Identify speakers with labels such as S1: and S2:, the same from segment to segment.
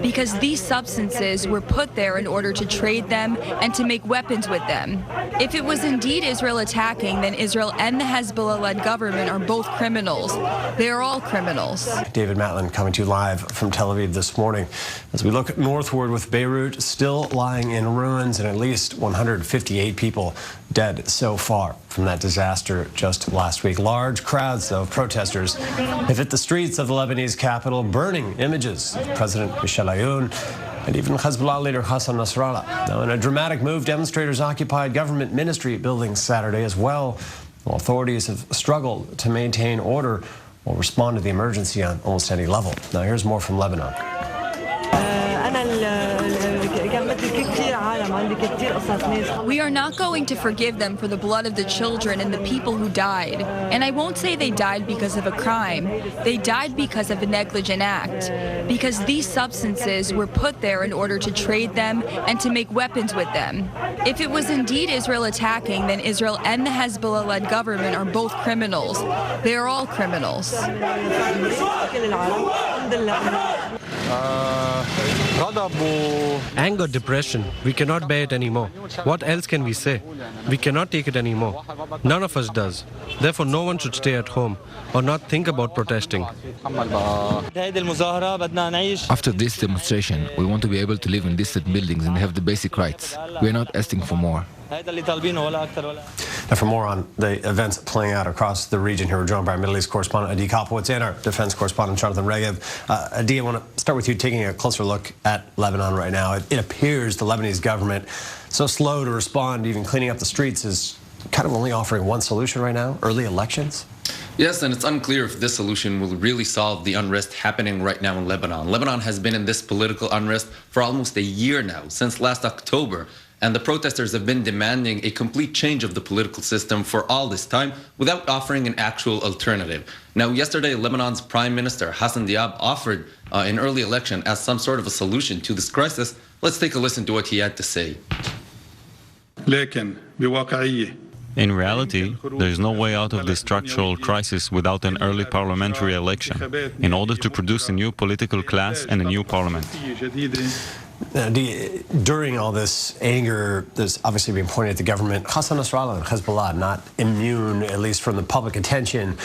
S1: because these substances were put there in order to trade them and to make weapons with them. If it was indeed Israel attacking, then Israel and the Hezbollah-led government are both criminals. They are all criminals.
S2: David Matlin coming to you live from Tel Aviv this morning. As we look northward with Beirut still lying in ruins and at least 158 people dead so far from that disaster just last week. Large crowds of protesters have hit the streets of the Lebanese capital, burning images of President Michel Aoun and even Hezbollah leader Hassan Nasrallah. Now, in a dramatic move, demonstrators occupied government ministry buildings Saturday as well. While authorities have struggled to maintain order or respond to the emergency on almost any level. Now, here's more from Lebanon.
S1: We are not going to forgive them for the blood of the children and the people who died. And I won't say they died because of a crime. They died because of a negligent act. Because these substances were put there in order to trade them and to make weapons with them. If it was indeed Israel attacking, then Israel and the Hezbollah-led government are both criminals. They are all criminals.
S3: Anger, depression. We cannot bear it anymore. What else can we say? We cannot take it anymore. None of us does. Therefore, no one should stay at home or not think about protesting.
S4: After this demonstration, we want to be able to live in decent buildings and have the basic rights. We are not asking for more.
S2: Now, for more on the events playing out across the region here, we're joined by our Middle East correspondent Adi Kopowitz and our defense correspondent Jonathan Regev. Adi, I want to start with you taking a closer look at Lebanon right now. It appears the Lebanese government, so slow to respond, even cleaning up the streets, is kind of only offering one solution right now: early elections.
S5: Yes, and it's unclear if this solution will really solve the unrest happening right now in Lebanon. Lebanon has been in this political unrest for almost a year now, since last October. And the protesters have been demanding a complete change of the political system for all this time without offering an actual alternative. Now, yesterday, Lebanon's Prime Minister Hassan Diab offered an early election as some sort of a solution to this crisis. Let's take a listen to what he had to say.
S6: In reality, there is no way out of this structural crisis without an early parliamentary election in order to produce a new political class and a new parliament.
S2: During all this anger, there's obviously been pointed at the government. Hassan Nasrallah and Hezbollah not immune, at least from the public attention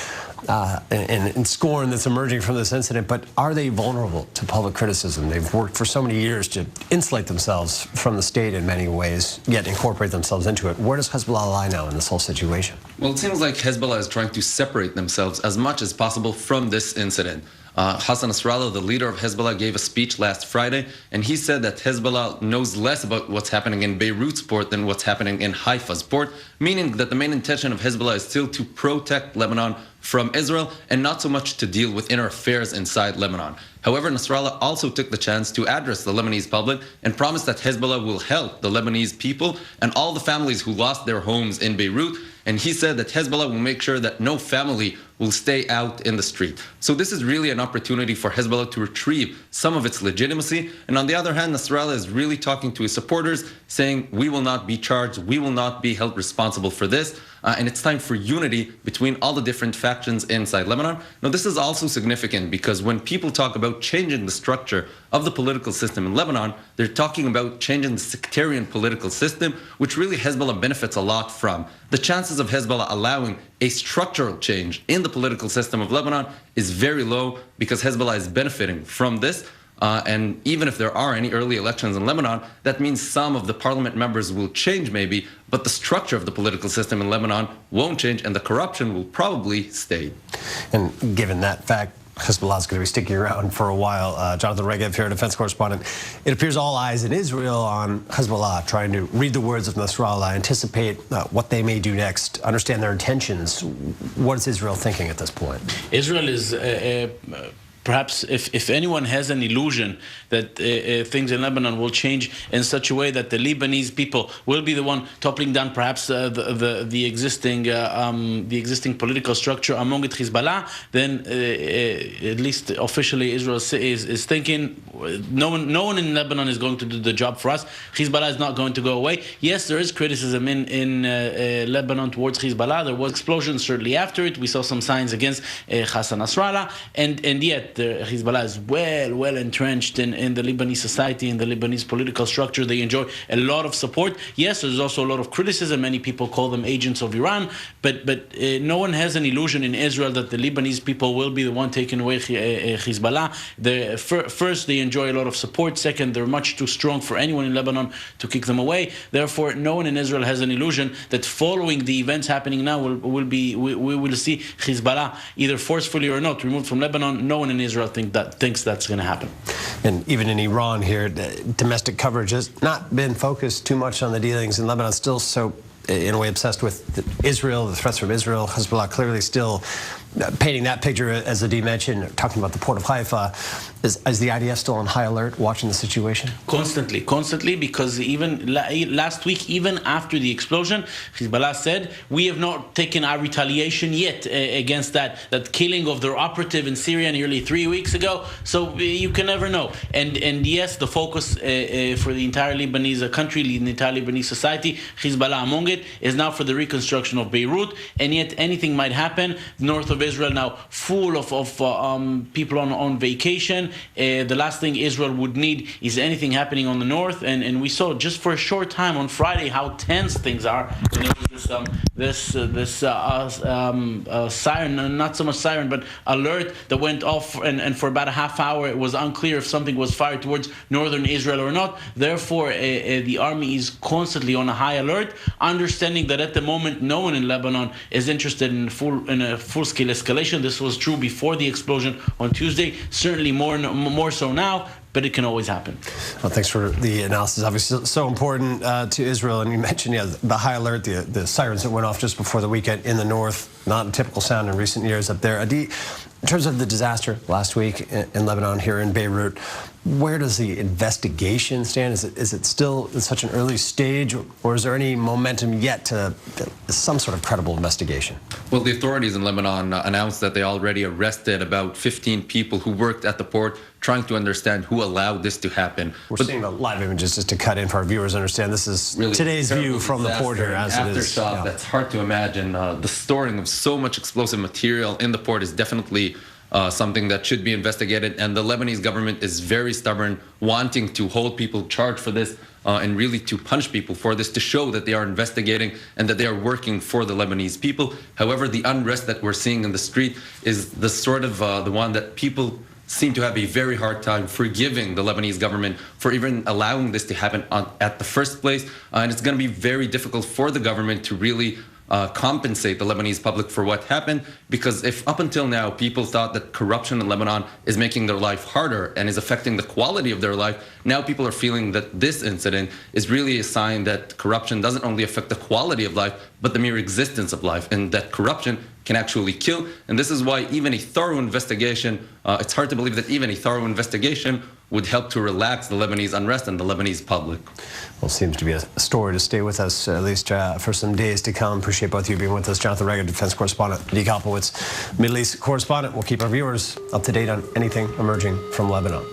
S2: and scorn that's emerging from this incident, but are they vulnerable to public criticism? They've worked for so many years to insulate themselves from the state in many ways, yet incorporate themselves into it. Where does Hezbollah lie now in this whole situation?
S5: Well, it seems like Hezbollah is trying to separate themselves as much as possible from this incident. Hassan Nasrallah, the leader of Hezbollah, gave a speech last Friday, and he said that Hezbollah knows less about what's happening in Beirut's port than what's happening in Haifa's port, meaning that the main intention of Hezbollah is still to protect Lebanon from Israel and not so much to deal with inner affairs inside Lebanon. However, Nasrallah also took the chance to address the Lebanese public and promised that Hezbollah will help the Lebanese people and all the families who lost their homes in Beirut. And he said that Hezbollah will make sure that no family will stay out in the street. So this is really an opportunity for Hezbollah to retrieve some of its legitimacy. And on the other hand, Nasrallah is really talking to his supporters, saying, we will not be charged, we will not be held responsible for this. And it's time for unity between all the different factions inside Lebanon. Now, this is also significant because when people talk about changing the structure of the political system in Lebanon, they're talking about changing the sectarian political system, which really Hezbollah benefits a lot from. The chances of Hezbollah allowing a structural change in the political system of Lebanon is very low because Hezbollah is benefiting from this. And even if there are any early elections in Lebanon, that means some of the parliament members will change maybe, but the structure of the political system in Lebanon won't change and the corruption will probably stay.
S2: And given that fact, Hezbollah is going to be sticking around for a while. Jonathan Regev here, defense correspondent. It appears all eyes in Israel on Hezbollah, trying to read the words of Nasrallah, anticipate what they may do next, understand their intentions. What is Israel thinking at this point?
S7: Israel is perhaps if anyone has an illusion that things in Lebanon will change in such a way that the Lebanese people will be the one toppling down perhaps the existing political structure among it Hezbollah, then at least officially Israel is thinking no one in Lebanon is going to do the job for us. Hezbollah is not going to go away. Yes, there is criticism in Lebanon towards Hezbollah. There was explosions shortly after it. We saw some signs against Hassan Nasrallah, and yet yet. Hezbollah is well entrenched in the Lebanese society, in the Lebanese political structure. They enjoy a lot of support. Yes, there's also a lot of criticism. Many people call them agents of Iran, but no one has an illusion in Israel that the Lebanese people will be the one taking away Hezbollah. First, they enjoy a lot of support. Second, they're much too strong for anyone in Lebanon to kick them away. Therefore, no one in Israel has an illusion that following the events happening now we will see Hezbollah either forcefully or not removed from Lebanon. No one in Israel thinks that's going to happen.
S2: And even in Iran here, domestic coverage has not been focused too much on the dealings in Lebanon. Still so, in a way, obsessed with Israel, the threats from Israel. Hezbollah clearly still painting that picture, as Adi mentioned, talking about the port of Haifa. Is the IDF still on high alert, watching the situation?
S7: Constantly, because even last week, even after the explosion, Hezbollah said, we have not taken our retaliation yet against that killing of their operative in Syria nearly 3 weeks ago. So you can never know. And yes, the focus for the entire Lebanese country, the entire Lebanese society, Hezbollah among it, is now for the reconstruction of Beirut. And yet anything might happen. North of Israel now full of people on vacation. The last thing Israel would need is anything happening on the north, and we saw just for a short time on Friday how tense things are. And there was this siren, not so much siren, but alert that went off, and for about a half hour it was unclear if something was fired towards northern Israel or not. Therefore, the army is constantly on a high alert, understanding that at the moment no one in Lebanon is interested in a full-scale escalation. This was true before the explosion on Tuesday, certainly more so now, but it can always happen.
S2: Well, thanks for the analysis. Obviously, so important to Israel. And you mentioned, the high alert, the sirens that went off just before the weekend in the north. Not a typical sound in recent years up there. Adi, in terms of the disaster last week in Lebanon, here in Beirut, where does the investigation stand? Is it still in such an early stage, or is there any momentum yet to some sort of credible investigation?
S5: Well, the authorities in Lebanon announced that they already arrested about 15 people who worked at the port, trying to understand who allowed this to happen.
S2: We're seeing the live images just to cut in for our viewers understand. This is really today's view from the port here as it is.
S5: Aftershock, that's hard to imagine. The storing of so much explosive material in the port is definitely something that should be investigated, and the Lebanese government is very stubborn, wanting to hold people charged for this and really to punish people for this, to show that they are investigating and that they are working for the Lebanese people. However, the unrest that we're seeing in the street is the sort of the one that people seem to have a very hard time forgiving the Lebanese government for even allowing this to happen at the first place. And it's going to be very difficult for the government to really compensate the Lebanese public for what happened, because if up until now people thought that corruption in Lebanon is making their life harder and is affecting the quality of their life, now people are feeling that this incident is really a sign that corruption doesn't only affect the quality of life, but the mere existence of life, and that corruption can actually kill. And this is why even a thorough investigation, it's hard to believe that even a thorough investigation would help to relax the Lebanese unrest and the Lebanese public.
S2: Well, seems to be a story to stay with us, at least for some days to come. Appreciate both of you being with us. Jonathan Reagan, defense correspondent, Adi Kopelwitz, Middle East correspondent. We'll keep our viewers up to date on anything emerging from Lebanon.